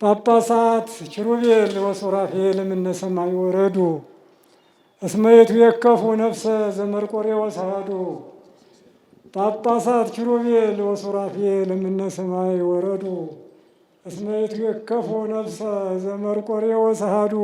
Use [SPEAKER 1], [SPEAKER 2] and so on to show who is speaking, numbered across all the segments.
[SPEAKER 1] ጳጳሳት ኪሩቤል ወሱራፌል እምነ ሰማይ ወረዱ እስመ ይትዌከፉ ነፍሰ ዘመርቆሬዎስ አሐዱ። ጳጳሳት ኪሩቤል ወሱራፌል እምነ ሰማይ ወረዱ እስመ ይትዌከፉ ነፍሰ ዘመርቆሬዎስ አሐዱ።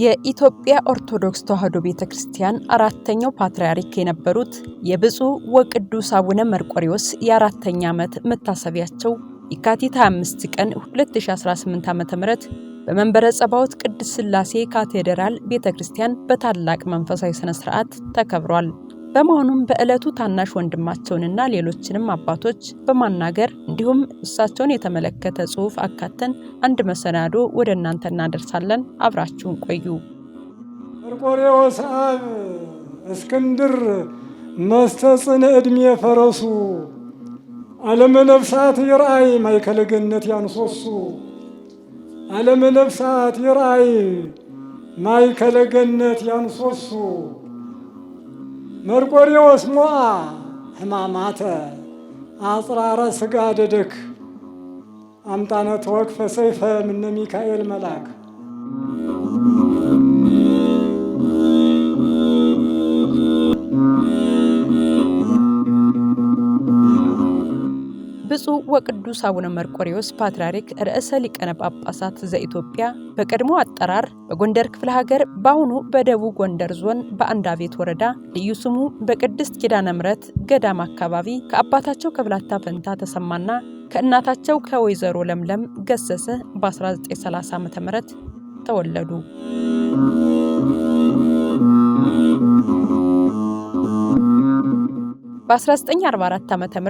[SPEAKER 2] የኢትዮጵያ ኦርቶዶክስ ተዋሕዶ ቤተክርስቲያን አራተኛው ፓትርያርክ የነበሩት የብፁዕ ወቅዱስ አቡነ መርቆሬዎስ የአራተኛ ዓመት መታሰቢያቸው የካቲት 25 ቀን 2018 ዓ.ም በመንበረ ጸባዖት ቅድስት ሥላሴ ካቴድራል ቤተክርስቲያን በታላቅ መንፈሳዊ ሥነ ሥርዓት ተከብሯል። በመሆኑም በዕለቱ ታናሽ ወንድማቸውንና ሌሎችንም አባቶች በማናገር እንዲሁም እሳቸውን የተመለከተ ጽሑፍ አካተን አንድ መሰናዶ ወደ እናንተ እናደርሳለን። አብራችሁን ቆዩ።
[SPEAKER 1] መርቆሬዎስ አብ እስክንድር መስተጽን ዕድሜ ፈረሱ ዓለመ ነፍሳት ይርአይ ማእከለ ገነት ያንሶሱ። ዓለመ ነፍሳት ይርአይ ማእከለ ገነት ያንሶሱ። መርቆሬዎስ ሞአ ሕማማተ አጽራረ ሥጋ ደደክ አምጣነ ተወክፈ ሰይፈ እምነ ሚካኤል መልአክ።
[SPEAKER 2] ብፁዕ ወቅዱስ አቡነ መርቆሬዎስ ፓትርያርክ ርዕሰ ሊቃነ ጳጳሳት ዘኢትዮጵያ በቀድሞ አጠራር በጎንደር ክፍለ ሀገር በአሁኑ በደቡብ ጎንደር ዞን በአንዳቤት ወረዳ ልዩ ስሙ በቅድስት ኪዳነ ምሕረት ገዳም አካባቢ ከአባታቸው ከብላታ ፈንታ ተሰማና ከእናታቸው ከወይዘሮ ለምለም ገሰሰ በ1930 ዓ.ም ተወለዱ። በ1944 ዓ.ም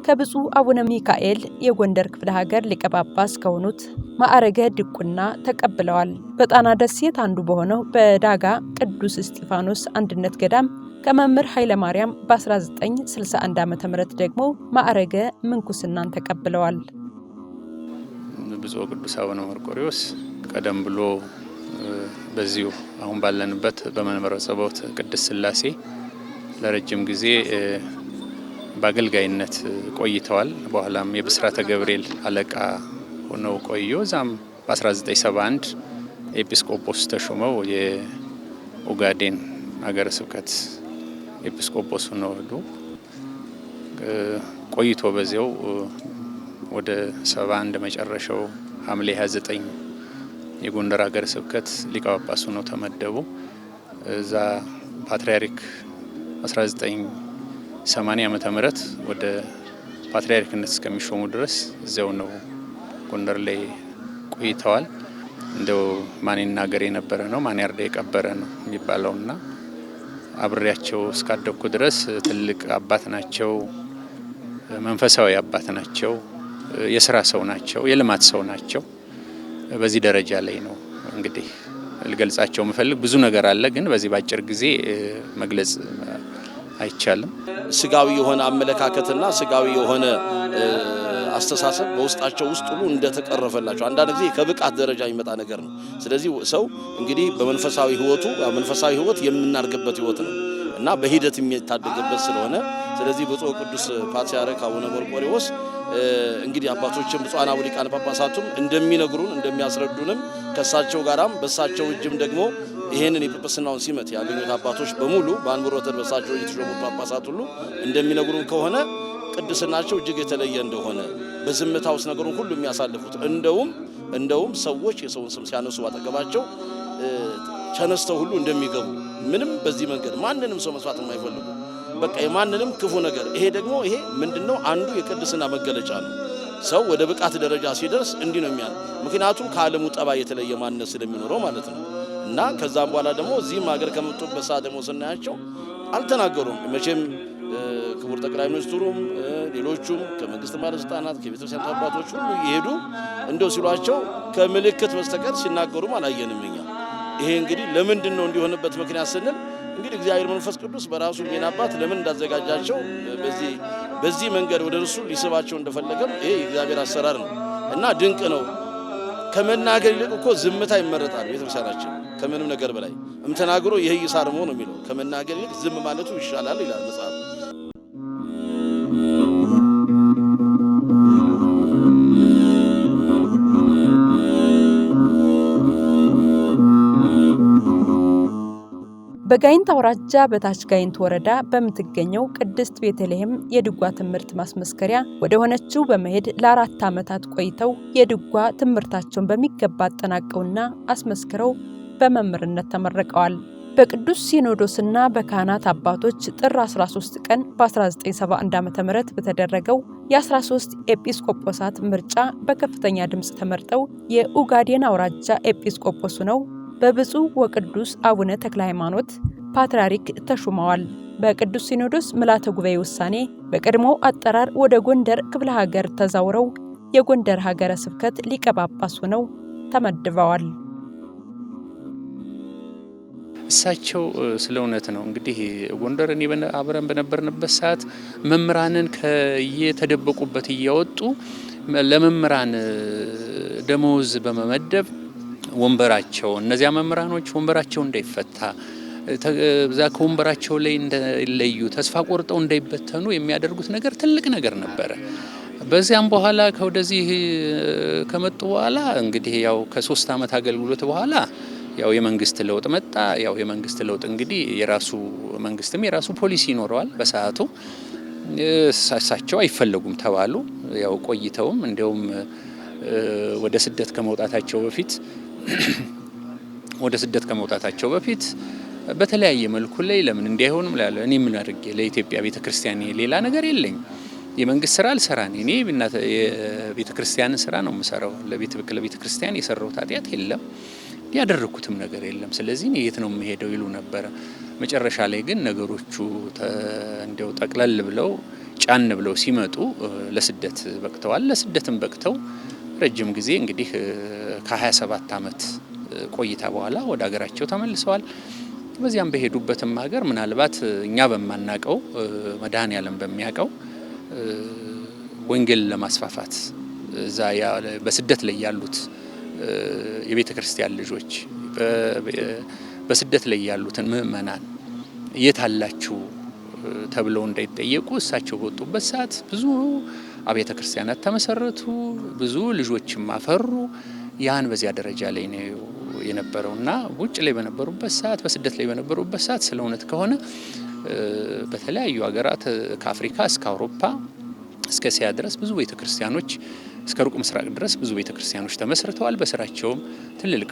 [SPEAKER 2] ከብፁዕ አቡነ ሚካኤል የጎንደር ክፍለ ሀገር ሊቀ ጳጳስ ከሆኑት ማዕረገ ድቁና ተቀብለዋል። በጣና ደሴት አንዱ በሆነው በዳጋ ቅዱስ እስጢፋኖስ አንድነት ገዳም ከመምህር ኃይለ ማርያም በ1961 ዓ.ም ደግሞ ማዕረገ ምንኩስናን ተቀብለዋል።
[SPEAKER 3] ብፁዕ ቅዱስ አቡነ መርቆሬዎስ ቀደም ብሎ በዚሁ አሁን ባለንበት በመንበረ ጸባዖት ቅድስት ሥላሴ ለረጅም ጊዜ በአገልጋይነት ቆይተዋል። በኋላም የብስራተ ገብርኤል አለቃ ሆነው ቆዩ። ዛም በ1971 ኤጲስቆጶስ ተሾመው የኦጋዴን ሀገረ ስብከት ኤጲስቆጶስ ሆነው ሄዱ። ቆይቶ በዚያው ወደ 71 መጨረሻው ሐምሌ 29 የጎንደር ሀገረ ስብከት ሊቀ ጳጳስ ሆነው ተመደቡ። እዛ ፓትርያርክ 1980 ዓመተ ምህረት ወደ ፓትርያርክነት እስከሚሾሙ ድረስ እዚያው ነው ጎንደር ላይ ቆይተዋል። እንደው ማን ይናገር የነበረ ነው ማን ያርዳ የቀበረ ነው የሚባለውና አብሬያቸው እስካደኩ ድረስ ትልቅ አባት ናቸው። መንፈሳዊ አባት ናቸው። የሥራ ሰው ናቸው። የልማት ሰው ናቸው። በዚህ ደረጃ ላይ ነው እንግዲህ ልገልጻቸው የምፈልግ ብዙ ነገር አለ፣ ግን በዚህ ባጭር ጊዜ መግለጽ አይቻልም።
[SPEAKER 4] ስጋዊ የሆነ አመለካከትና ስጋዊ የሆነ አስተሳሰብ በውስጣቸው ውስጥ ሁሉ እንደተቀረፈላቸው አንዳንድ ጊዜ ከብቃት ደረጃ የሚመጣ ነገር ነው። ስለዚህ ሰው እንግዲህ በመንፈሳዊ ሕይወቱ መንፈሳዊ ሕይወት የምናርግበት ሕይወት ነው እና በሂደት የሚታደግበት ስለሆነ ስለዚህ ብፁዕ ቅዱስ ፓትርያርክ አቡነ መርቆሬዎስ እንግዲህ አባቶችም ብፁዓን አበው ሊቃነ ጳጳሳቱም እንደሚነግሩን እንደሚያስረዱንም ከሳቸው ጋራም በሳቸው እጅም ደግሞ ይሄንን የጵጵስናውን ሲመት ያገኙት አባቶች በሙሉ በአንብሮተ በሳቸው የተሾሙት ጳጳሳት ሁሉ እንደሚነግሩን ከሆነ ቅድስናቸው እጅግ የተለየ እንደሆነ በዝምታ ውስጥ ነገሩን ሁሉ የሚያሳልፉት እንደውም ሰዎች የሰውን ስም ሲያነሱ አጠገባቸው ተነስተው ሁሉ እንደሚገቡ ምንም በዚህ መንገድ ማንንም ሰው መስዋዕት የማይፈልጉ በቃ የማንንም ክፉ ነገር ይሄ ምንድነው አንዱ የቅድስና መገለጫ ነው። ሰው ወደ ብቃት ደረጃ ሲደርስ እንዲህ ነው የሚያል ምክንያቱም ከዓለሙ ጠባይ የተለየ ማንነት ስለሚኖረው ማለት ነው። እና ከዛም በኋላ ደግሞ እዚህም ሀገር ከመጡበት ሰዓት ደግሞ ስናያቸው አልተናገሩም። መቼም ክቡር ጠቅላይ ሚኒስትሩም ሌሎቹም ከመንግስት ባለስልጣናት ከቤተክርስቲያን አባቶች ሁሉ ይሄዱ እንደው ሲሏቸው ከምልክት በስተቀር ሲናገሩም አላየንም እኛ። ይሄ እንግዲህ ለምንድን ነው እንዲሆንበት ምክንያት ስንል እንግዲህ እግዚአብሔር መንፈስ ቅዱስ በራሱ ሜን አባት ለምን እንዳዘጋጃቸው በዚህ መንገድ ወደ እርሱ ሊስባቸው እንደፈለገም ይሄ የእግዚአብሔር አሰራር ነው እና ድንቅ ነው። ከመናገር ይልቅ እኮ ዝምታ ይመረጣል ቤተክርስቲያናችን ከምንም ነገር በላይ እምተናግሮ ይሄ ይሳርሞ ነው የሚለው። ከመናገር ይልቅ ዝም ማለቱ ይሻላል ይላል መጽሐፍ።
[SPEAKER 2] በጋይንት አውራጃ በታች ጋይንት ወረዳ በምትገኘው ቅድስት ቤተልሔም የድጓ ትምህርት ማስመስከሪያ ወደ ሆነችው በመሄድ ለ4 ዓመታት ቆይተው የድጓ ትምህርታቸውን በሚገባ አጠናቀውና አስመስክረው በመምህርነት ተመረቀዋል። በቅዱስ ሲኖዶስና በካህናት አባቶች ጥር 13 ቀን በ1971 ዓ.ም በተደረገው የ13 ኤጲስቆጶሳት ምርጫ በከፍተኛ ድምጽ ተመርጠው የኡጋዴን አውራጃ ኤጲስቆጶስ ነው በብፁዕ ወቅዱስ አቡነ ተክለ ሃይማኖት ፓትርያርክ ተሹመዋል። በቅዱስ ሲኖዶስ ምልዓተ ጉባኤ ውሳኔ በቀድሞ አጠራር ወደ ጎንደር ክፍለ ሀገር ተዛውረው የጎንደር ሀገረ ስብከት ሊቀ ጳጳስ ሆነው ተመድበዋል።
[SPEAKER 3] እሳቸው ስለ እውነት ነው እንግዲህ ጎንደር እኔ አብረን በነበርንበት ሰዓት መምህራንን ከየተደበቁበት እያወጡ ለመምህራን ደሞዝ በመመደብ ወንበራቸው እነዚያ መምህራኖች ወንበራቸው እንዳይፈታ ዛ ከወንበራቸው ላይ እንደለዩ ተስፋ ቆርጠው እንዳይበተኑ የሚያደርጉት ነገር ትልቅ ነገር ነበር። በዚያም በኋላ ከወደዚህ ከመጡ በኋላ እንግዲህ ያው ከ3 ዓመት አገልግሎት በኋላ ያው የመንግስት ለውጥ መጣ። ያው የመንግስት ለውጥ እንግዲህ የራሱ መንግስትም የራሱ ፖሊሲ ይኖረዋል። በሰዓቱ እሳቸው አይፈለጉም ተባሉ። ያው ቆይተውም እንደውም ወደ ስደት ከመውጣታቸው በፊት በተለያየ መልኩ ላይ ለምን እንዲያይሆንም እኔ ምን አድርጌ ለኢትዮጵያ ቤተክርስቲያን ሌላ ነገር የለኝ የመንግስት ስራ አልሰራን እኔ የቤተክርስቲያን ስራ ነው የምሰራው። ለቤተክርስቲያን የሰራሁት ኃጢአት የለም ያደረኩትም ነገር የለም። ስለዚህ የት ነው የምሄደው ይሉ ነበር። መጨረሻ ላይ ግን ነገሮቹ እንደው ጠቅለል ብለው ጫን ብለው ሲመጡ ለስደት በቅተዋል። ለስደትም በቅተው ረጅም ጊዜ እንግዲህ ከ27 ዓመት ቆይታ በኋላ ወደ ሀገራቸው ተመልሰዋል። በዚያም በሄዱበትም ሀገር ምናልባት እኛ በማናቀው መድኃኔዓለም በሚያቀው ወንጌል ለማስፋፋት እዛ በስደት ላይ ያሉት የቤተ ክርስቲያን ልጆች በስደት ላይ ያሉትን ምእመናን የታላችሁ ተብለው እንዳይጠየቁ እሳቸው በወጡበት ሰዓት ብዙ አብያተ ክርስቲያናት ተመሰረቱ፣ ብዙ ልጆችም አፈሩ። ያን በዚያ ደረጃ ላይ ነው የነበረውና ውጭ ላይ በነበሩበት ሰዓት በስደት ላይ በነበሩበት ሰዓት ስለ እውነት ከሆነ በተለያዩ ሀገራት ከአፍሪካ እስከ አውሮፓ እስከ እስያ ድረስ ብዙ ቤተ ክርስቲያኖች እስከ ሩቅ ምስራቅ ድረስ ብዙ ቤተ ክርስቲያኖች ተመስርተዋል። በስራቸውም ትልልቅ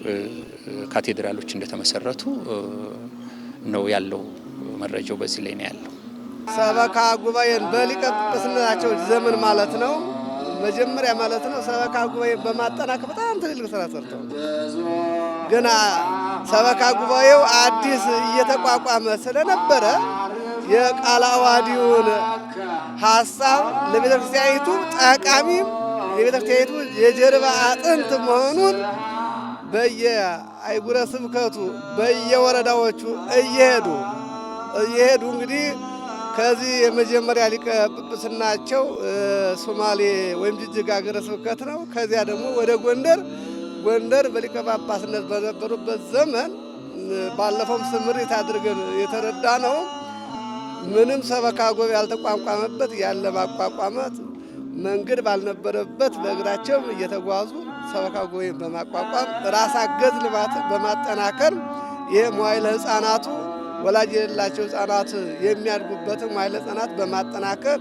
[SPEAKER 3] ካቴድራሎች እንደተመሰረቱ ነው ያለው መረጃው በዚህ ላይ ነው ያለው።
[SPEAKER 5] ሰበካ ጉባኤን በሊቀ ጵጵስናቸው ዘመን ማለት ነው መጀመሪያ ማለት ነው ሰበካ ጉባኤን በማጠናከር በጣም ትልልቅ ስራ ሰርተው ገና ሰበካ ጉባኤው አዲስ እየተቋቋመ ስለነበረ የቃለ ዓዋዲውን ሐሳብ ለቤተክርስቲያኒቱ ጠቃሚ የቤተክርስቲያኒቱ የጀርባ አጥንት መሆኑን በየአይጉረ ስብከቱ በየወረዳዎቹ እየሄዱ እንግዲህ ከዚህ የመጀመሪያ ሊቀ ጵጵስናቸው ሶማሌ ወይም ጅጅጋ ሀገረ ስብከት ነው። ከዚያ ደግሞ ወደ ጎንደር በሊቀ ጳጳስነት በነበሩበት ዘመን ባለፈው ስምሪት አድርገን የተረዳ ነው። ምንም ሰበካ ጉባኤ ያልተቋቋመበት ያለ ማቋቋማት መንገድ ባልነበረበት በእግራቸው እየተጓዙ ሰበካ ጉባኤ በማቋቋም ራስ አገዝ ልማት በማጠናከር ይሄ መዋዕለ ሕፃናቱ ወላጅ የሌላቸው ሕፃናት የሚያድጉበትን መዋዕለ ሕፃናት በማጠናከር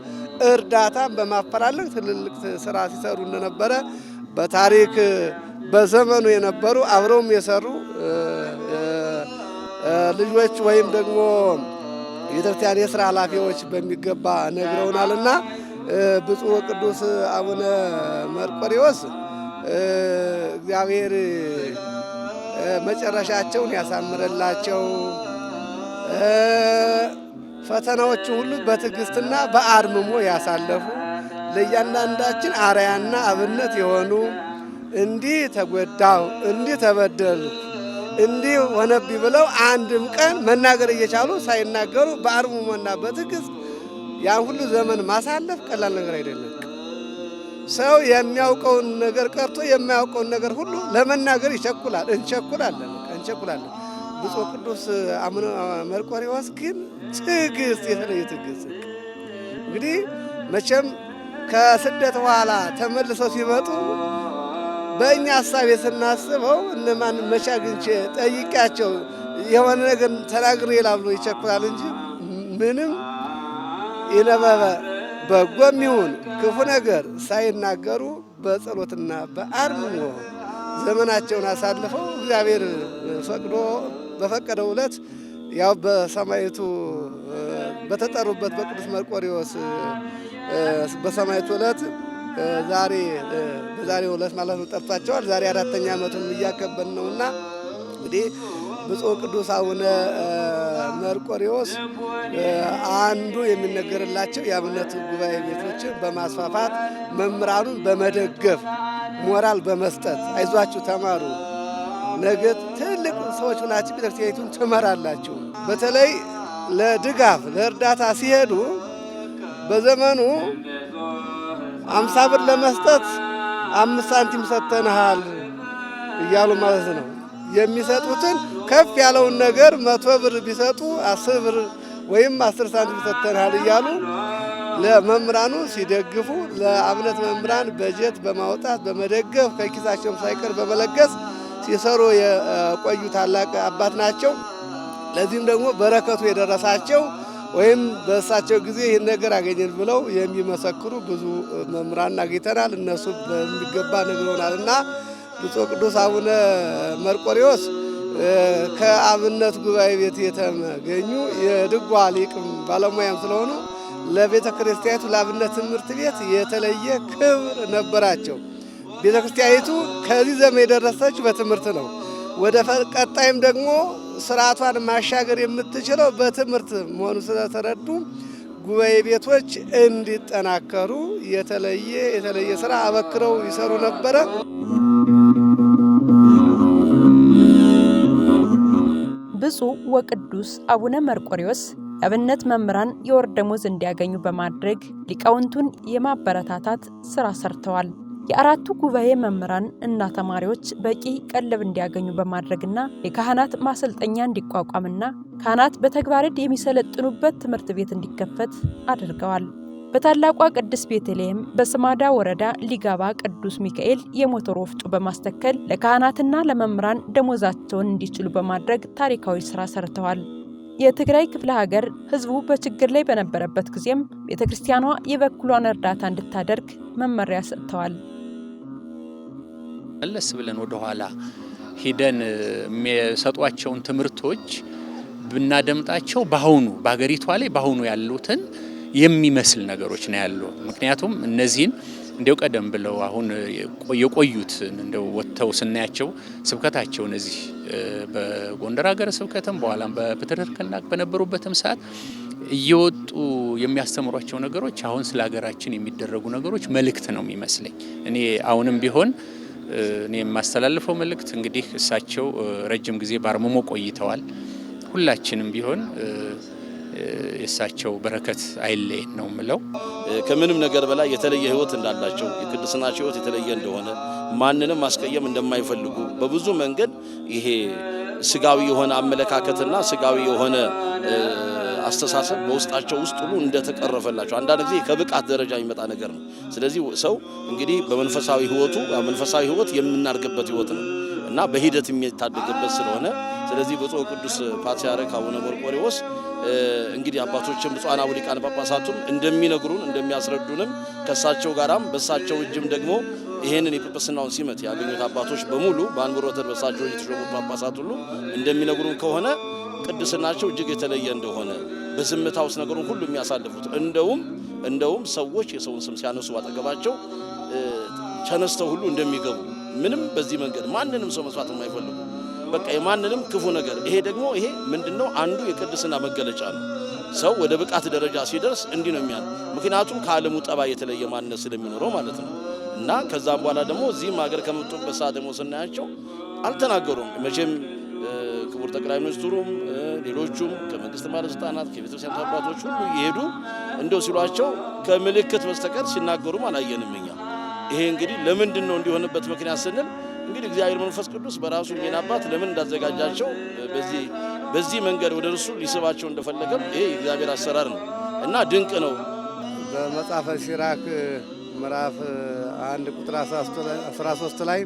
[SPEAKER 5] እርዳታን በማፈላለግ ትልልቅ ስራ ሲሰሩ እንደነበረ በታሪክ በዘመኑ የነበሩ አብረውም የሰሩ ልጆች ወይም ደግሞ የቤተክርስቲያን የስራ ኃላፊዎች በሚገባ ነግረውናልና ብፁዕ ወቅዱስ አቡነ መርቆሬዎስ እግዚአብሔር መጨረሻቸውን ያሳምረላቸው፣ ፈተናዎች ሁሉ በትዕግስትና በአርምሞ ያሳለፉ ለእያንዳንዳችን አርአያና አብነት የሆኑ እንዲህ ተጎዳው፣ እንዲህ ተበደሉ፣ እንዲህ ሆነብኝ ብለው አንድም ቀን መናገር እየቻሉ ሳይናገሩ በአርምሞና በትዕግስት ያን ሁሉ ዘመን ማሳለፍ ቀላል ነገር አይደለም። ሰው የሚያውቀውን ነገር ቀርቶ የማያውቀውን ነገር ሁሉ ለመናገር እንቸኩላለን። ብፁዕ ቅዱስ አቡነ መርቆሬዎስ ግን ትዕግስት፣ የተለየ ትዕግስት። እንግዲህ መቼም ከስደት በኋላ ተመልሰው ሲመጡ በእኛ ሀሳብ ስናስበው እነማን መቼ አግኝቼ ጠይቄያቸው የሆነ ነገር ተናግሬ ይላሉ ይቸኩላል እንጂ ምንም የነበበ በጎም ይሁን ክፉ ነገር ሳይናገሩ በጸሎትና በአርምሞ ዘመናቸውን አሳልፈው እግዚአብሔር ፈቅዶ በፈቀደው ዕለት ያው በሰማዕቱ በተጠሩበት በቅዱስ መርቆሬዎስ በሰማዕቱ ዕለት በዛሬው ዕለት ማለት ነው ጠርቷቸዋል። ዛሬ 4ኛ ዓመቱን እያከበርን ነውና እንግዲህ ብፁዕ ቅዱስ አቡነ መርቆሬዎስ አንዱ የሚነገርላቸው የአብነት ጉባኤ ቤቶችን በማስፋፋት መምህራኑን በመደገፍ ሞራል በመስጠት አይዟችሁ ተማሩ፣ ነገ ትልቅ ሰዎች ሆናችሁ ቤተክርስቲያኒቱን ትመራላችሁ። በተለይ ለድጋፍ ለእርዳታ ሲሄዱ በዘመኑ 50 ብር ለመስጠት 5 ሳንቲም ሰጥተንሃል እያሉ ማለት ነው። የሚሰጡትን ከፍ ያለውን ነገር 100 ብር ቢሰጡ 10 ብር ወይም 10 ሳንቲም ሰጥተንሃል እያሉ ለመምህራኑ ሲደግፉ ለአብነት መምህራን በጀት በማውጣት በመደገፍ ከኪሳቸውም ሳይቀር በመለገስ ሲሰሩ የቆዩ ታላቅ አባት ናቸው። ለዚህም ደግሞ በረከቱ የደረሳቸው ወይም በእሳቸው ጊዜ ይህን ነገር አገኘን ብለው የሚመሰክሩ ብዙ መምህራን አግኝተናል። እነሱ በሚገባ ነግረውናልና ብፁዕ ቅዱስ አቡነ መርቆሬዎስ ከአብነት ጉባኤ ቤት የተገኙ የድጓ ሊቅም ባለሙያም ስለሆኑ ለቤተ ክርስቲያኒቱ ለአብነት ትምህርት ቤት የተለየ ክብር ነበራቸው። ቤተ ክርስቲያኒቱ ከዚህ ዘመን የደረሰች በትምህርት ነው። ወደ ቀጣይም ደግሞ ስርዓቷን ማሻገር የምትችለው በትምህርት መሆኑ ስለተረዱ ጉባኤ ቤቶች እንዲጠናከሩ የተለየ ስራ አበክረው ይሰሩ ነበረ።
[SPEAKER 2] ብፁዕ ወቅዱስ አቡነ መርቆሬዎስ የአብነት መምህራን የወር ደመወዝ እንዲያገኙ በማድረግ ሊቃውንቱን የማበረታታት ስራ ሰርተዋል። የአራቱ ጉባኤ መምህራን እና ተማሪዎች በቂ ቀለብ እንዲያገኙ በማድረግና የካህናት ማሰልጠኛ እንዲቋቋምና ካህናት በተግባር የሚሰለጥኑበት ትምህርት ቤት እንዲከፈት አድርገዋል። በታላቋ ቅድስት ቤተልሔም በስማዳ ወረዳ ሊጋባ ቅዱስ ሚካኤል የሞተር ወፍጮ በማስተከል ለካህናትና ለመምህራን ደሞዛቸውን እንዲችሉ በማድረግ ታሪካዊ ስራ ሰርተዋል። የትግራይ ክፍለ ሀገር ህዝቡ በችግር ላይ በነበረበት ጊዜም ቤተክርስቲያኗ የበኩሏን እርዳታ እንድታደርግ መመሪያ ሰጥተዋል።
[SPEAKER 3] መለስ ብለን ወደ ኋላ ሄደን የሚሰጧቸውን ትምህርቶች ብናደምጣቸው በሀገሪቷ ላይ በአሁኑ ያሉትን የሚመስል ነገሮች ነው ያለው። ምክንያቱም እነዚህን እንደው ቀደም ብለው አሁን የቆዩት እንደው ወጥተው ስናያቸው ስብከታቸውን እዚህ በጎንደር ሀገረ ስብከትም በኋላም በፕትርክና በነበሩበትም ሰዓት እየወጡ የሚያስተምሯቸው ነገሮች አሁን ስለ ሀገራችን የሚደረጉ ነገሮች መልእክት ነው የሚመስለኝ። እኔ አሁንም ቢሆን እኔ የማስተላልፈው መልእክት እንግዲህ እሳቸው ረጅም ጊዜ ባርመሞ ቆይተዋል። ሁላችንም ቢሆን የእሳቸው በረከት አይለየን ነው ምለው።
[SPEAKER 4] ከምንም ነገር በላይ የተለየ ህይወት እንዳላቸው የቅድስናቸው ህይወት የተለየ እንደሆነ ማንንም ማስቀየም እንደማይፈልጉ በብዙ መንገድ ይሄ ስጋዊ የሆነ አመለካከትና ስጋዊ የሆነ አስተሳሰብ በውስጣቸው ውስጥ ሁሉ እንደተቀረፈላቸው አንዳንድ ጊዜ ከብቃት ደረጃ የሚመጣ ነገር ነው። ስለዚህ ሰው እንግዲህ በመንፈሳዊ ህይወት የምናርግበት ህይወት ነው እና በሂደት የሚታደግበት ስለሆነ ስለዚህ ብፁዕ ቅዱስ ፓትርያርክ አቡነ መርቆሬዎስ እንግዲህ አባቶችን ብፁዓን አበው ሊቃነ ጳጳሳቱን እንደሚነግሩን እንደሚያስረዱንም ከሳቸው ጋራም በሳቸው እጅም ደግሞ ይሄንን የጵጵስናውን ሲመት ያገኙት አባቶች በሙሉ በአንብሮተ በሳቸው የተሾሙት ጳጳሳት ሁሉ እንደሚነግሩን ከሆነ ቅድስናቸው እጅግ የተለየ እንደሆነ በዝምታ ውስጥ ነገሩን ሁሉ የሚያሳልፉት እንደውም ሰዎች የሰውን ስም ሲያነሱ ባጠገባቸው ተነስተው ሁሉ እንደሚገቡ ምንም በዚህ መንገድ ማንንም ሰው መስዋዕት የማይፈልጉ በቃ የማንንም ክፉ ነገር ይሄ ደግሞ ይሄ ምንድነው አንዱ የቅድስና መገለጫ ነው። ሰው ወደ ብቃት ደረጃ ሲደርስ እንዲህ ነው የሚያል ምክንያቱም ከዓለሙ ጠባይ የተለየ ማንነት ስለሚኖረው ማለት ነው። እና ከዛም በኋላ ደግሞ እዚህም ሀገር ከመጡበት ሰዓት ደግሞ ስናያቸው አልተናገሩም። መቼም ክቡር ጠቅላይ ሚኒስትሩም ሌሎቹም ከመንግስት ባለስልጣናት ከቤተክርስቲያን አባቶች ሁሉ ይሄዱ እንደው ሲሏቸው ከምልክት በስተቀር ሲናገሩም አላየንም እኛ። ይሄ እንግዲህ ለምንድን ነው እንዲሆንበት ምክንያት ስንል እንግዲህ እግዚአብሔር መንፈስ ቅዱስ በራሱ የኔ አባት ለምን እንዳዘጋጃቸው በዚህ መንገድ ወደ እርሱ ሊስባቸው እንደፈለገም ይሄ የእግዚአብሔር አሰራር ነው እና ድንቅ ነው።
[SPEAKER 5] በመጽሐፈ ሲራክ ምዕራፍ 1 ቁጥር 13 ላይ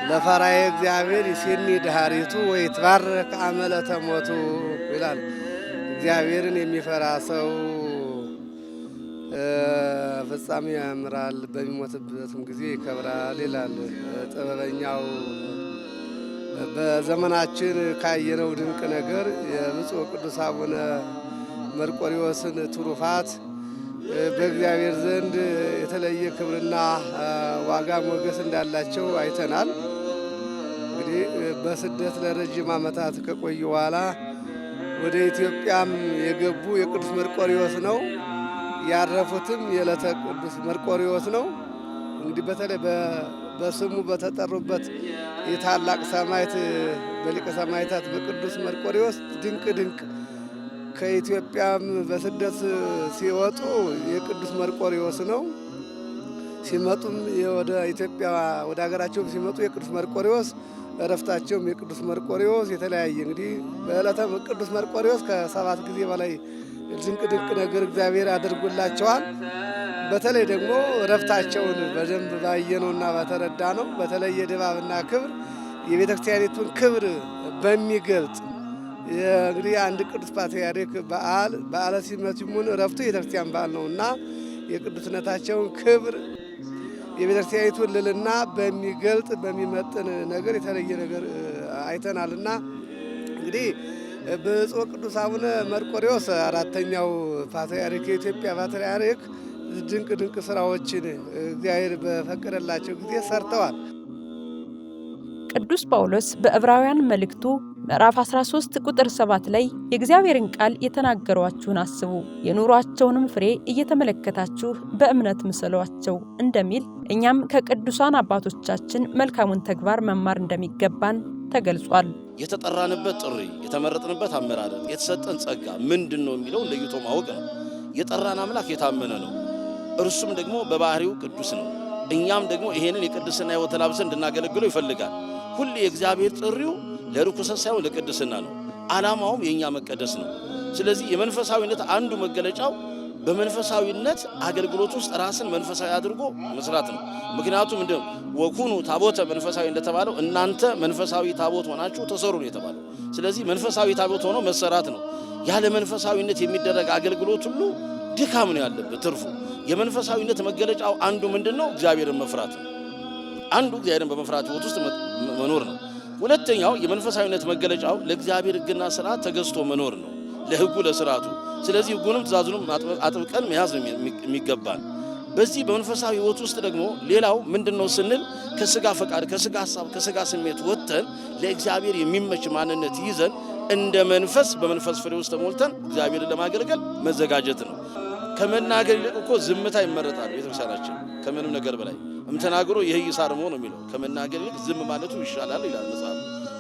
[SPEAKER 5] ለፈራዬ እግዚአብሔር ይሴኒ ድሃሪቱ ወይትባረክ አመለተ ሞቱ ይላል። እግዚአብሔርን የሚፈራ ሰው ፍጻሜ ያምራል፣ በሚሞትበትም ጊዜ ይከብራል ይላል ጥበበኛው። በዘመናችን ካየነው ድንቅ ነገር የብፁዕ ቅዱስ አቡነ መርቆሬዎስን ትሩፋት በእግዚአብሔር ዘንድ የተለየ ክብርና ዋጋ ሞገስ እንዳላቸው አይተናል። እንግዲህ በስደት ለረጅም ዓመታት ከቆዩ በኋላ ወደ ኢትዮጵያም የገቡ የቅዱስ መርቆሬዎስ ነው። ያረፉትም የዕለተ ቅዱስ መርቆሬዎስ ነው። እንግዲህ በተለይ በስሙ በተጠሩበት የታላቅ ሰማዕት በሊቀ ሰማዕታት በቅዱስ መርቆሬዎስ ድንቅ ከኢትዮጵያም በስደት ሲወጡ የቅዱስ መርቆሬዎስ ነው። ሲመጡም ወደ ኢትዮጵያ ወደ ሀገራቸውም ሲመጡ የቅዱስ መርቆሬዎስ፣ እረፍታቸውም የቅዱስ መርቆሬዎስ የተለያየ እንግዲህ በዕለተ ቅዱስ መርቆሬዎስ ከ7 ጊዜ በላይ ድንቅ ነገር እግዚአብሔር አድርጎላቸዋል። በተለይ ደግሞ እረፍታቸውን በደንብ ባየነውና በተረዳ ነው። በተለይ ድባብና ክብር የቤተክርስቲያኒቱን ክብር በሚገልጽ እንግዲህ አንድ ቅዱስ ፓትርያርክ በዓለ ሲመቱን እረፍቱ የቤተክርስቲያን በዓል ነውና የቅዱስነታቸውን ክብር የቤተክርስቲያኒቱን ልዕልና በሚገልጽ በሚመጥን ነገር የተለየ ነገር አይተናልና እንግዲህ ብፁዕ ቅዱስ አቡነ መርቆሬዎስ 4ኛው ፓትርያርክ የኢትዮጵያ ፓትርያርክ ድንቅ ስራዎችን እግዚአብሔር በፈቀደላቸው ጊዜ ሰርተዋል።
[SPEAKER 2] ቅዱስ ጳውሎስ በዕብራውያን መልእክቱ ምዕራፍ 13 ቁጥር 7 ላይ የእግዚአብሔርን ቃል የተናገሯችሁን አስቡ፣ የኑሯቸውንም ፍሬ እየተመለከታችሁ በእምነት ምሰሏቸው እንደሚል እኛም ከቅዱሳን አባቶቻችን መልካሙን ተግባር መማር እንደሚገባን ተገልጿል።
[SPEAKER 4] የተጠራንበት ጥሪ፣ የተመረጥንበት አመራረጥ፣ የተሰጠን ጸጋ ምንድነው የሚለው ለይቶ ማወቅ ነው። የጠራን አምላክ የታመነ ነው። እርሱም ደግሞ በባህሪው ቅዱስ ነው። እኛም ደግሞ ይሄንን የቅድስና ሕይወት ተላብሰን እንድናገለግለው ይፈልጋል። ሁሉ የእግዚአብሔር ጥሪው ለርኩሰት ሳይሆን ለቅድስና ነው። ዓላማውም የኛ መቀደስ ነው። ስለዚህ የመንፈሳዊነት አንዱ መገለጫው በመንፈሳዊነት አገልግሎት ውስጥ ራስን መንፈሳዊ አድርጎ መስራት ነው። ምክንያቱም እንደው ወኩኑ ታቦተ መንፈሳዊ እንደተባለው እናንተ መንፈሳዊ ታቦት ሆናችሁ ተሰሩ ነው የተባለው። ስለዚህ መንፈሳዊ ታቦት ሆኖ መሰራት ነው። ያለ መንፈሳዊነት የሚደረግ አገልግሎት ሁሉ ድካም ነው ያለበት ትርፉ። የመንፈሳዊነት መገለጫው አንዱ ምንድነው? እግዚአብሔርን መፍራት ነው። አንዱ እግዚአብሔርን በመፍራት ሕይወት ውስጥ መኖር ነው። ሁለተኛው የመንፈሳዊነት መገለጫው ለእግዚአብሔር ሕግና ሥርዓት ተገዝቶ መኖር ነው፣ ለሕጉ ለሥርዓቱ። ስለዚህ ሕጉንም ትእዛዙንም አጥብቀን መያዝ ነው የሚገባን። በዚህ በመንፈሳዊ ሕይወት ውስጥ ደግሞ ሌላው ምንድነው ስንል ከሥጋ ፈቃድ፣ ከሥጋ ሐሳብ፣ ከሥጋ ስሜት ወጥተን ለእግዚአብሔር የሚመች ማንነት ይዘን እንደ መንፈስ በመንፈስ ፍሬ ውስጥ ተሞልተን እግዚአብሔርን ለማገልገል መዘጋጀት ነው። ከመናገር ይልቅ እኮ ዝምታ ይመረጣል። ቤተክርስቲያናችን ከምንም ነገር በላይ እምተናገሩ ይይሳርሞ ነው የሚለው። ከመናገር ይልቅ ዝም ማለቱ ይሻላል ይላል መጽሐፍ።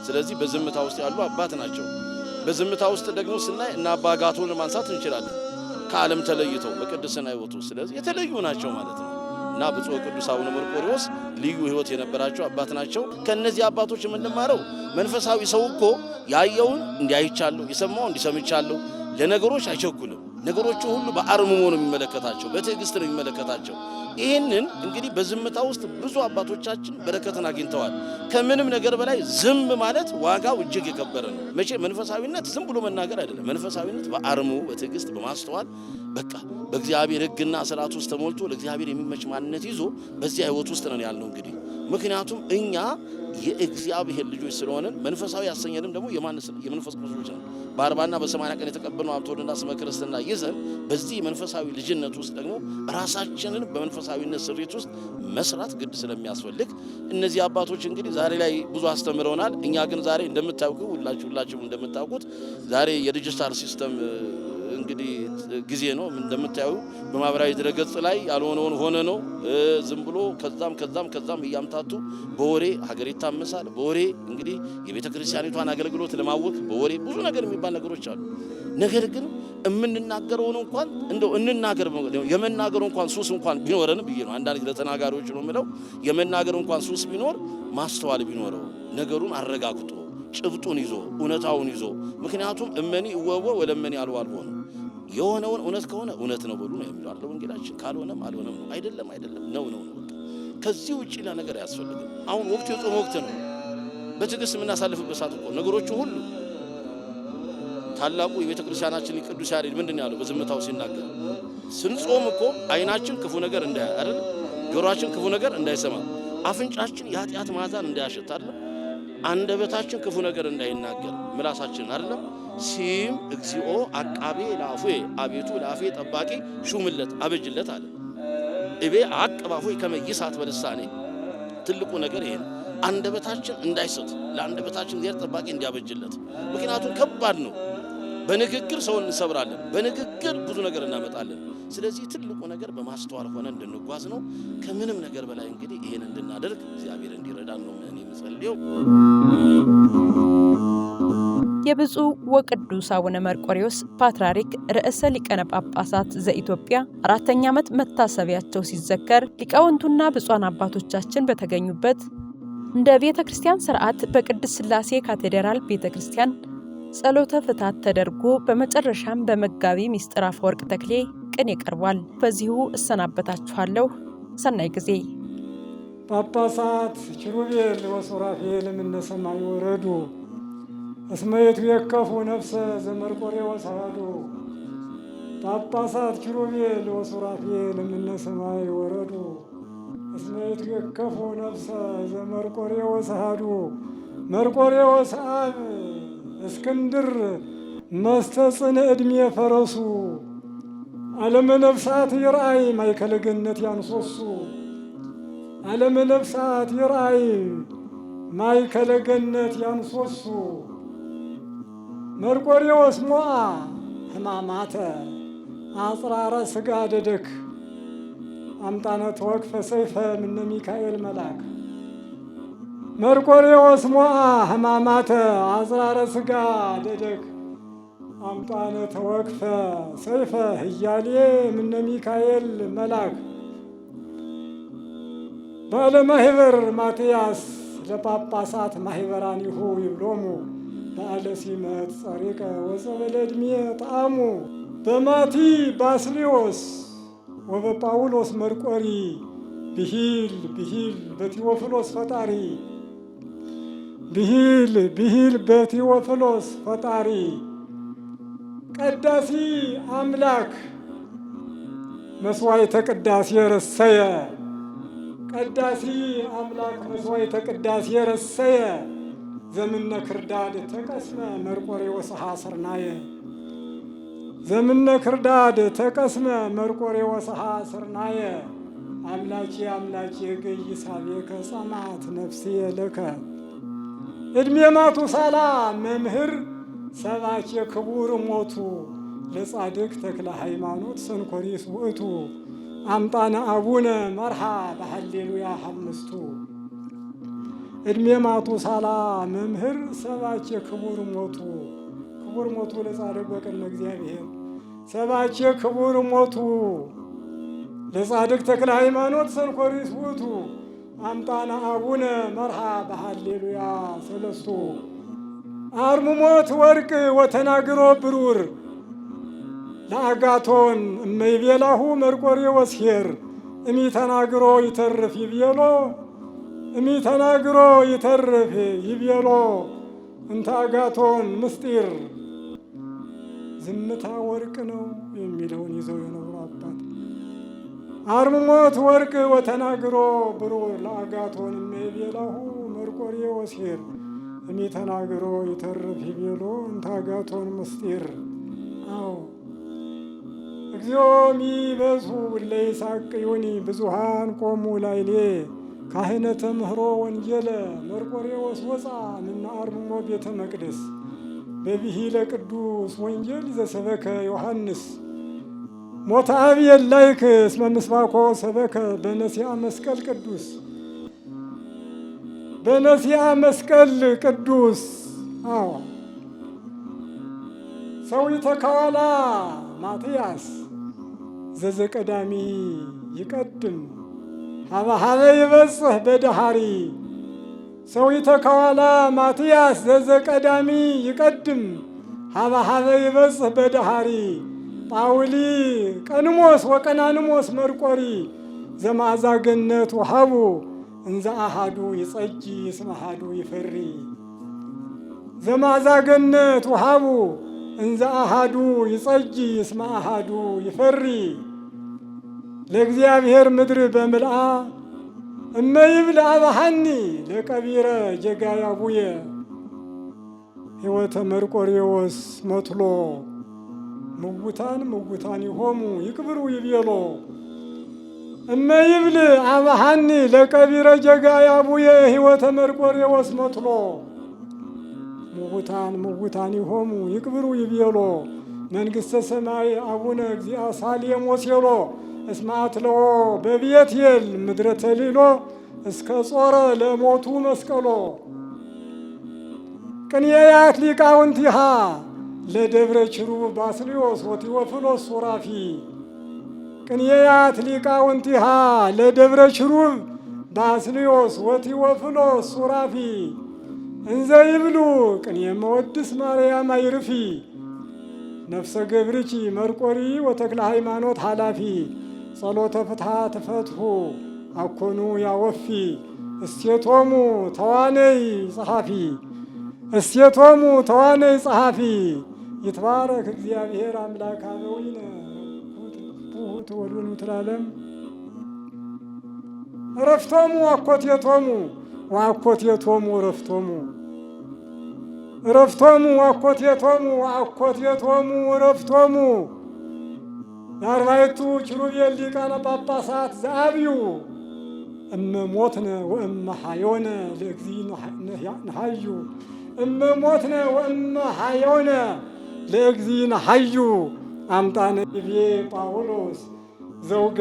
[SPEAKER 4] ስለዚህ በዝምታ ውስጥ ያሉ አባት ናቸው። በዝምታ ውስጥ ደግሞ ስናይ እና አባ አጋቶን ማንሳት እንችላለን። ከዓለም ተለይተው በቅድስና ሕይወቱ ስለዚህ የተለዩ ናቸው ማለት ነው። እና ብፁዕ ቅዱስ አቡነ መርቆሬዎስ ልዩ ሕይወት የነበራቸው አባት ናቸው። ከነዚህ አባቶች የምንማረው መንፈሳዊ ሰው እኮ ያየውን እንዲያይቻለሁ፣ የሰማውን እንዲሰምቻለሁ፣ ለነገሮች አይቸኩልም። ነገሮቹ ሁሉ በአርምሞ ነው የሚመለከታቸው፣ በትዕግስት ነው የሚመለከታቸው። ይህንን እንግዲህ በዝምታ ውስጥ ብዙ አባቶቻችን በረከትን አግኝተዋል። ከምንም ነገር በላይ ዝም ማለት ዋጋው እጅግ የከበረ ነው። መቼ መንፈሳዊነት ዝም ብሎ መናገር አይደለም። መንፈሳዊነት በአርምሞ በትዕግስት በማስተዋል በቃ በእግዚአብሔር ሕግና ሥርዓት ውስጥ ተሞልቶ ለእግዚአብሔር የሚመች ማንነት ይዞ በዚያ ሕይወት ውስጥ ነን ያልነው እንግዲህ። ምክንያቱም እኛ የእግዚአብሔር ልጆች ስለሆነን መንፈሳዊ ያሰኘንም ደግሞ የመንፈስ ቅዱስ ነው። በ40 እና በ80 ቀን የተቀበልነው ሀብተ ወልድና ስመ ክርስትና ይዘን በዚህ መንፈሳዊ ልጅነት ውስጥ ደግሞ ራሳችንን በመንፈሳዊነት ስሪት ውስጥ መስራት ግድ ስለሚያስፈልግ እነዚህ አባቶች እንግዲህ ዛሬ ላይ ብዙ አስተምረውናል። እኛ ግን ዛሬ እንደምታውቁ ሁላችሁም እንደምታውቁት ዛሬ የዲጂታል ሲስተም እንግዲህ ጊዜ ነው። እንደምታዩ በማህበራዊ ድረገጽ ላይ ያልሆነውን ሆነ ነው። ዝም ብሎ ከዛም እያምታቱ በወሬ ሀገር ይታመሳል። በወሬ እንግዲህ የቤተ ክርስቲያኒቷን አገልግሎት ለማወቅ በወሬ ብዙ ነገር የሚባል ነገሮች አሉ። ነገር ግን የምንናገረውን እንኳን እንደው እንናገር የመናገሩ እንኳን ሱስ እንኳን ቢኖረን ብዬ ነው አንዳንድ ለተናጋሪዎች ነው የምለው። የመናገሩ እንኳን ሱስ ቢኖር ማስተዋል ቢኖረው ነገሩን አረጋግጦ ጭብጡን ይዞ እውነታውን ይዞ ምክንያቱም እመኒ ወወ ወለመኒ አልዋልቦ ነው። የሆነውን እውነት ከሆነ እውነት ነው ብሉ ነው የሚለው ወንጌላችን። ካልሆነም አልሆነም ነው። አይደለም ነው። ከዚህ ውጪ ላ ነገር አያስፈልግም። አሁን ወቅቱ የጾም ወቅት ነው። በትዕግስት የምናሳልፍበት ሰዓት እኮ ነገሮቹ ሁሉ ታላቁ የቤተ ክርስቲያናችን ቅዱስ ያሬድ ምንድን ያለው በዝምታው ሲናገር ስንጾም እኮ አይናችን ክፉ ነገር እንዳያይ አይደል፣ ጆሮአችን ክፉ ነገር እንዳይሰማ፣ አፍንጫችን የኃጢአት መዓዛን እንዳያሸት አይደል፣ አንደበታችን ክፉ ነገር እንዳይናገር ምላሳችን አይደለም ሲም እግዚኦ አቃቤ ላፉ አቤቱ ላፌ ጠባቂ ሹምለት አበጅለት አለ። እቤ አቀባፉ ከመይሳት በልሳኔ ትልቁ ነገር ይሄን አንደበታችን እንዳይስት ለአንደበታችን እግዚአብሔር ጠባቂ እንዲያበጅለት። ምክንያቱም ከባድ ነው። በንግግር ሰውን እንሰብራለን፣ በንግግር ብዙ ነገር እናመጣለን። ስለዚህ ትልቁ ነገር በማስተዋል ሆነ እንድንጓዝ ነው። ከምንም ነገር በላይ እንግዲህ ይሄን እንድናደርግ እግዚአብሔር እንዲረዳን ነው እኔ የምጸልየው።
[SPEAKER 2] የብፁዕ ወቅዱስ አቡነ መርቆሬዎስ ፓትርያርክ ርዕሰ ሊቃነ ጳጳሳት ዘኢትዮጵያ 4ኛ ዓመት መታሰቢያቸው ሲዘከር ሊቃውንቱና ብፁዓን አባቶቻችን በተገኙበት እንደ ቤተ ክርስቲያን ሥርዓት በቅድስት ሥላሴ ካቴድራል ቤተ ክርስቲያን ጸሎተ ፍታት ተደርጎ በመጨረሻም በመጋቢ ምስጢር አፈወርቅ ተክሌ ቅኔ ቀርቧል። በዚሁ እሰናበታችኋለሁ። ሰናይ ጊዜ።
[SPEAKER 1] ጳጳሳት ኪሩቤል ወሱራፌል እምነ ሰማይ ወረዱ እስመ ይትዌከፉ ነፍሰ ዘመርቆሬዎስ አሐዱ። ጳጳሳት ኪሩቤል ወሱራፌል እምነ ሰማይ ወረዱ እስመ ይትዌከፉ ነፍሰ ዘመርቆሬዎስ አሐዱ። መርቆሬዎስ አብ እስክንድር መስተጽን ዕድሜ ፈረሱ ዓለመ ነፍሳት ይርአይ ማእከለ ገነት ያንሶሱ። ዓለመ ነፍሳት ይርአይ ማእከለ ገነት ያንሶሱ። መርቆሬዎስ ሞአ ሕማማተ አጽራረ ሥጋ ደደክ አምጣነ ተወክፈ ሰይፈ እምነ ሚካኤል መልአክ። መርቆሬዎስ ሞአ ሕማማተ አጽራረ ሥጋ ደደክ አምጣነ ተወክፈ ሰይፈ ህያሌ እምነ ሚካኤል መልአክ። ባለ ማህበር ማትያስ ለጳጳሳት ማህበራኒሁ ይብሎሙ በዓለ ሲመት ጸሪቀ ወጸበለ ዕድሜ ጣዕሙ። በማቲ ባስልዮስ ወበጳውሎስ መርቆሪ ብሂል በቴዎፍሎስ ፈጣሪ። ብሂል በቴዎፍሎስ ፈጣሪ። ቀዳሲ አምላክ መስዋዕተ ቅዳሴ ረሰየ። ቀዳሲ አምላክ መስዋዕተ ቅዳሴ ረሰየ ዘምነ ክርዳድ ተቀስመ መርቆሬዎስ ሐስርናየ። ዘምነ ክርዳድ ተቀስመ መርቆሬዎስ ሐስርናየ። አምላኬ ገይሳቤከ ጸማት ነፍስየ ለከ። ዕድሜ ማቱሳላ መምህር ሰባኬ ክቡር ሞቱ ለጻድቅ ተክለ ሃይማኖት ሰንኮሪስ ውእቱ። አምጣነ አቡነ መርሃ በሃሌሉያ ሐምስቱ። ዕድሜ ማቱሳላ መምህር ሰባኬ ክቡር ሞቱ ለጻድቅ በቅድመ እግዚአብሔር። ሰባኬ ክቡር ሞቱ ለጻድቅ ተክለ ሃይማኖት ሰንኮሪስ ውእቱ። አምጣነ አቡነ መርሃ በሃሌሉያ ሰለስቱ። አርምሞት ወርቅ ወተናግሮ ብሩር ለአጋቶን እመይቤላሁ መርቆሬዎስ ኄር። እሚተናግሮ ይተርፍ ይቤሎ እሚተናግሮ ይተርፍ ይቤሎ እንተ አጋቶን ምስጢር። ዝምታ ወርቅ ነው የሚለውን ይዘው የኖሩ አባት። አርምሞት ወርቅ ወተናግሮ ብሩር ለአጋቶን እመይቤላሁ መርቆሬዎስ ኄር እሚተናግሮ ይተርፍ ይቤሎ እንታጋቶን ምስጢር። አዎ እግዚኦ ሚበዙ ለይሳቅዩኒ ብዙሃን ቆሙ ላይሌ ካህነተ ምህሮ ወንጌለ መርቆሬዎስ ወፃ ምነ አርምሞ ቤተ መቅደስ በብሂለ ቅዱስ ወንጌል ዘሰበከ ዮሐንስ ሞተ አብየል ላይክ እስመ ምስባኮ ሰበከ በነሲያ መስቀል ቅዱስ በነሲያ መስቀል ቅዱስ። አዎ ሰዊተ ከኋላ ማትያስ ዘዘቀዳሚ ይቀድም ሀበ ይበጽሕ በደሃሪ ሰዊተ ከኋላ ማትያስ ዘዘቀዳሚ ይቀድም ሀበ ይበጽሕ በደሃሪ ጳውሊ ቀንሞስ ወቀናንሞስ መርቆሪ ዘማዛ ገነት ወሃቡ እንዘ አሃዱ ይጸጂ እስመ አሃዱ ይፈሪ ዘማዛ ገነት ወሃቡ እንዘ አሃዱ ይጸጂ እስመ አሃዱ ይፈሪ ለእግዚአብሔር ምድር በምልአ እመ ይብል አብሃኒ ለቀቢረ ጀጋይ አቡየ ሕይወተ መርቆሬዎስ መትሎ ምውታን ይሆሙ ይክብሩ ይቤሎ እመ ይብል አብሃኒ ለቀቢረ ጀጋይ አቡየ ሕይወተ መርቆሬዎስ መትሎ ምውታን ይሆሙ ይክብሩ ይቤሎ መንግሥተ ሰማይ አቡነ እግዚአ ሳሌም ወሴሎ እስመ አትለዎ በቤቴል ምድረ ተሊሎ እስከ ጾረ ለሞቱ መስቀሎ ቅንየያት ሊቃውንቲሃ ለደብረ ኪሩብ ባስልዮስ ወቴዎፍሎስ ሱራፊ ቅንየያት ሊቃውንቲሃ ለደብረ ኪሩብ ባስልዮስ ወቴዎፍሎስ ሱራፊ እንዘ ይብሉ ቅኔ መወድስ ማርያም አይርፊ ነፍሰ ገብርኪ መርቆሪ ወተክለ ሃይማኖት ኃላፊ ጸሎተ ፍትሐ ትፈትሁ አኮኑ ያወፊ እስቴቶሙ ተዋነይ ጸሐፊ እስቴቶሙ ተዋነይ ጸሐፊ ይትባረክ እግዚአብሔር አምላክ አበዊነ ቡሁት ወሉን ትላለም ረፍቶሙ አኮቴቶሙ ወአኮቴቶሙ ረፍቶሙ ረፍቶሙ አኮቴቶሙ አኮቴቶሙ ረፍቶሙ የአርባዕቱ ኪሩቤል ሊቃነ ጳጳሳት ዘአብዩ እመ ሞትነ ወእመ ሐዮነ ለእግዚእነ ሐዩ እመ ሞትነ ወእመ ሐዮነ ለእግዚእነ ሐዩ አምጣነ ይቤ ጳውሎስ ዘውገ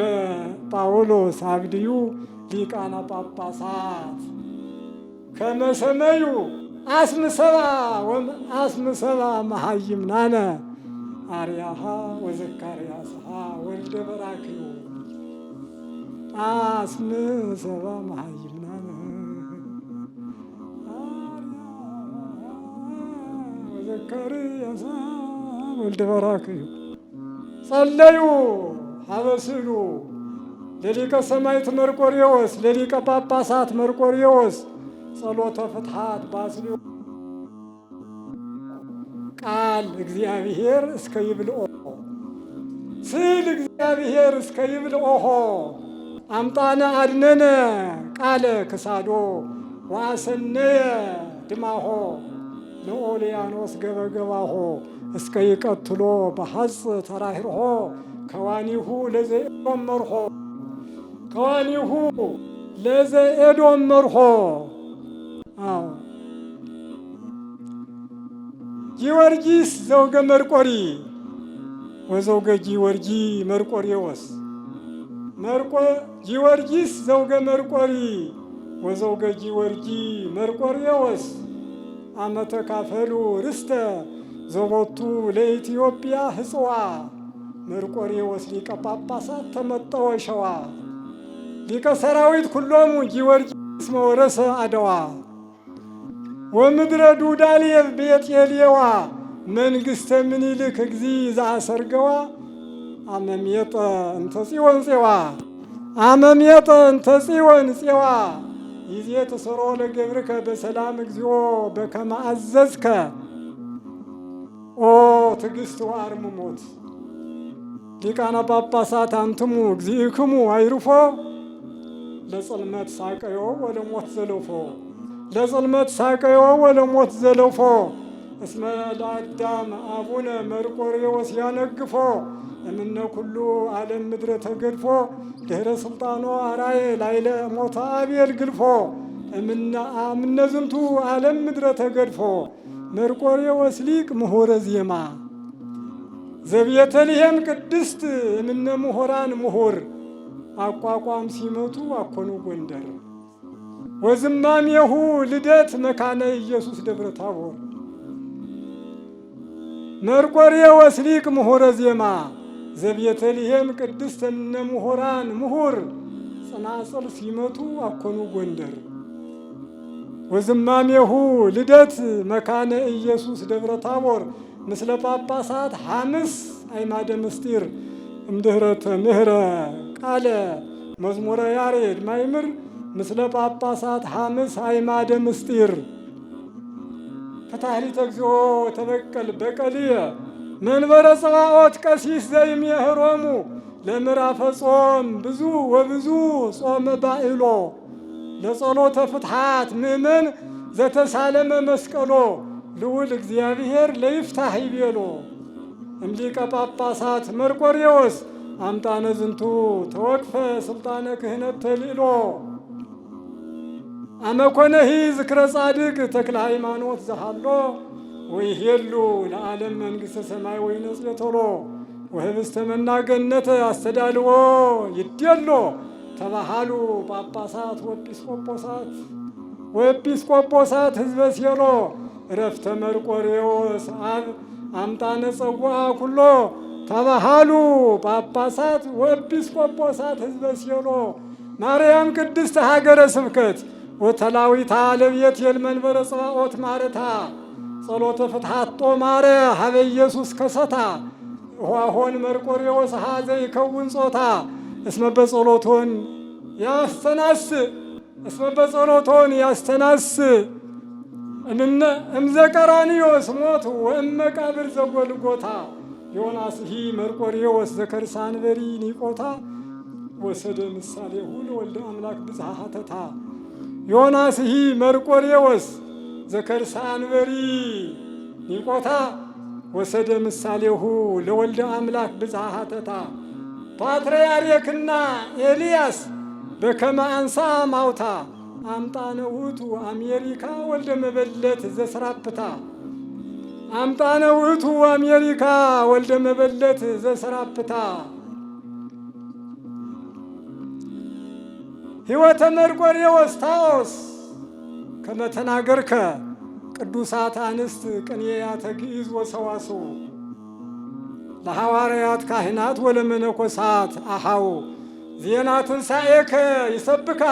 [SPEAKER 1] ጳውሎስ አብድዩ ሊቃነ ጳጳሳት ከመ ሰመዩ አስመ ሰባ መሃይምናነ አርያሃ ወዘካርያስሃ ወልደ በራክዩ አስመ ሰባ መሃይምናነ ወዘካርያስሃ ወልደ በራክዩ ጸለዩ ሀበስሉ ለሊቀ ሰማዕት መርቆሬዎስ ለሊቀ ጳጳሳት መርቆሬዎስ ጸሎተ ፍትሐት ባስልዮስ ቃል እግዚአብሔር እስከ ይብልኦ ስል እግዚአብሔር እስከ ይብልኦሆ አምጣነ አድነነ ቃለ ክሳዶ ወአሰነየ ድማሆ ለኦልያኖስ ገበገባሆ እስከ ይቀትሎ በሐጽ ተራሂርሆ ከዋኒሁ ለዘኤዶም መርሆ ከዋኒሁ ለዘኤዶም መርሆ። አዎ ጊዮርጊስ ዘውገ መርቆሪ ወዘውገ ጊዮርጊ መርቆሬዎስ ጊዮርጊስ ዘውገ መርቆሪ ወዘውገ ጊዮርጊ መርቆሬዎስ አመተ ካፈሉ ርስተ ዘቦቱ ለኢትዮጵያ ህጽዋ መርቆሬዎስ ሊቀ ጳጳሳት ተመጠወ ሸዋ ሊቀ ሰራዊት ኩሎሙ ጊዮርጊስ መወረሰ አድዋ ወምድረ ዱዳልየብ ቤጤልየዋ መንግሥተ ምኒልክ እግዚእ ዘአሰርገዋ አመሜጠ እንተ ጽዮን ፄዋ አመሜጠ እንተ ጽዮን ፄዋ ይዜ ተሰሮ ለገብርከ በሰላም እግዚኦ በከመ አዘዝከ ኦ ትዕግሥት ወአርምሞት ሊቃነ ጳጳሳት አንትሙ እግዚእክሙ አይርፎ ለጽልመት ሳቀዮ ወለሞት ዘለፎ ለጽልመት ሳቀዮ ወለሞት ዘለፎ እስመ ለአዳም አቡነ መርቆሬዎስ ያነግፎ እምነ ኩሉ ዓለም ምድረ ተገድፎ ድኅረ ስልጣኖ አራየ ላይለ ሞተ አቤል ግልፎ እምነ ዝንቱ ዓለም ምድረ ተገድፎ መርቆሬዎስ ሊቅ ምሁረ ዜማ ዘቤተልሔም ቅድስት እምነ ምሁራን ምሁር አቋቋም ሲመቱ አኮኑ ጎንደር ወዝማሜሁ ልደት መካነ ኢየሱስ ደብረ ታቦር መርቆሬዎስ ሊቅ ምሁረ ዜማ ዘቤተልሔም ቅድስት እምነ ምሁራን ምሁር ጽናጽል ሲመቱ አኮኑ ጎንደር ወዝማሜሁ ልደት መካነ ኢየሱስ ደብረ ታቦር ምስለ ጳጳሳት ሐምስ አይማደ ምስጢር እምድኅረተ ምህረ ቃለ መዝሙረ ያሬድ ማይምር ምስለ ጳጳሳት ሐምስ አይማደ ምስጢር ፈታሕሊተ እግዚኦ ተበቀል በቀልየ መንበረ ጸባኦት ቀሲስ ዘይሜህሮሙ ለምዕራፈ ጾም ብዙ ወብዙ ጾመ ባኢሎ ለጸሎተ ፍትሐት ምእመን ዘተሳለመ መስቀሎ ልዑል እግዚአብሔር ለይፍታሕ ይቤሎ እምሊቀ ጳጳሳት መርቆሬዎስ አምጣነ ዝንቱ ተወክፈ ስልጣነ ክህነት ተልዕሎ አመኮነሂ ዝክረ ጻድቅ ተክለ ሃይማኖት ዘሃሎ ወይሄሉ ለዓለም መንግሥተ ሰማይ ወይነጽየተሎ ወህብስተ መናገነተ አስተዳልዎ ይዴሎ ተባሃሉ ጳጳሳት ወኤጲስቆጶሳት ህዝበ ሴሎ እረፍተ መርቆሬዎስ አብ አምጣነ ጸዋዐ ኩሎ ተባሃሉ ጳጳሳት ወኤጲስቆጶሳት ህዝበ ሴሎ ማርያም ቅድስት ሀገረ ስብከት ወተላዊታ ለቤቴል መንበረ ጸባኦት ማረታ ጸሎተ ፍትሐት ጦማረ ሀበ ኢየሱስ ከሰታ ዋሆን መርቆሬዎስ ሀዘ ይከውን ጾታ እስመ በጸሎቶን ያስተናስ እምዘቀራንዮስ ሞት ወእመቃብር ዘጎልጎታ ዮናስሂ መርቆሬዎስ ዘከርሳንበሪ ኒቆታ ወሰደ ምሳሌሁ ለወልደ አምላክ ብዝሃ ሀተታ ዮናስሂ መርቆሬዎስ ዘከርሳንበሪ ኒቆታ ወሰደ ምሳሌሁ ለወልደ አምላክ ብዝሃ ሀተታ ፓትርያርክና ኤልያስ በከመ አንሳ ማውታ አምጣነ ውእቱ አሜሪካ ወልደ መበለት ዘስራፕታ አምጣነ ውእቱ አሜሪካ ወልደ መበለት ዘስራፕታ ሕይወተ መርቆሬዎስ ታኦስ ከመ ተናገርከ ቅዱሳት አንስት ቅኔያተ ግዕዝ ወሰዋስው ለሐዋርያት ካህናት ወለመነኮሳት አሃው ዜና ትንሣኤከ ይሰብካ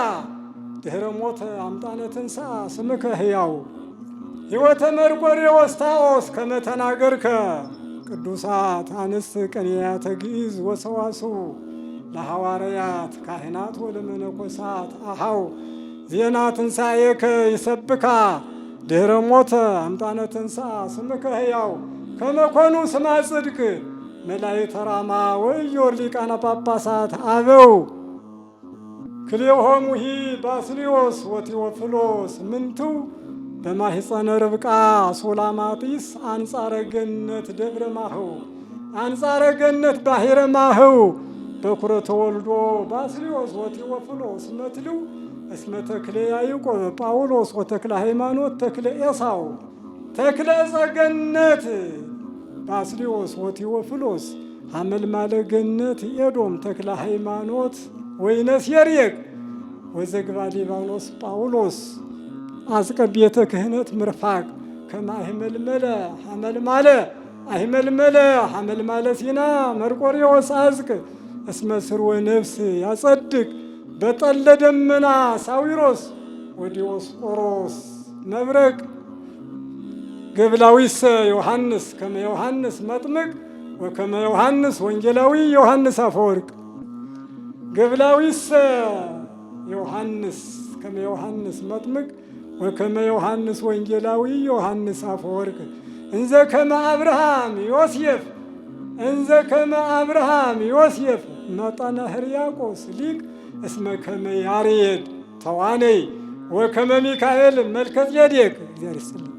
[SPEAKER 1] ድኅረ ሞተ አምጣነ ትንሣ ስምከ ሕያው ሕይወተ መርቆሬዎስ ታኦስ ከመ ተናገርከ ቅዱሳት አንስት ቅኔያተ ግዕዝ ወሰዋስው ለሐዋርያት ካህናት ወለመነኮሳት አሃው ዜና ትንሣኤከ ይሰብካ ድኅረ ሞተ አምጣነ ትንሣ ስምከ ሕያው ከመኮኑ ስማ ጽድቅ መላእክተ ራማ ወኢዮር ሊቃነ ጳጳሳት አበው ክልኤሆሙሂ ባስልዮስ ወቴዎፍሎስ ምንትው በማሕፀነ ርብቃ ሶላማጢስ አንጻረ ገነት ደብረ ማህው አንጻረ ገነት ባሕረ ማህው በኩረ ተወልዶ ባስልዮስ ወቴዎፍሎስ መትልው እስመ ተክለ ያዕቆብ ጳውሎስ ወተክለ ሃይማኖት ተክለ ኤሳው ተክለ ጸገነት ባስልዮስ ወቴዎፍሎስ ሐመልማለ ገነት ኤዶም ተክለ ሃይማኖት ወይነ ሴርየቅ ወዘግባ ሊባኖስ ጳውሎስ አዝቀ ቤተ ክህነት ምርፋቅ ከመ አሂመልመለ ሐመልማለ ሲና መርቆሬዎስ አዝቅ እስመ ስርወ ነፍስ ያጸድቅ በጠለ ደመና ሳዊሮስ ወዲዮስቆሮስ መብረቅ ገብላዊሰ ዮሐንስ ከመ ዮሐንስ መጥምቅ ወከመ ዮሐንስ ወንጌላዊ ዮሐንስ አፈወርቅ ገብላዊሰ ዮሐንስ ከመ ዮሐንስ መጥምቅ ወከመ ዮሐንስ ወንጌላዊ ዮሐንስ አፈወርቅ እንዘ ከመ አብርሃም ዮሴፍ መጠነ ሕርያቆስ ሊቅ እስመ ከመ ያሬድ ተዋነይ ወከመ ሚካኤል መልከ ጼዴቅ እግዚአብሔር ይስጥልኝ።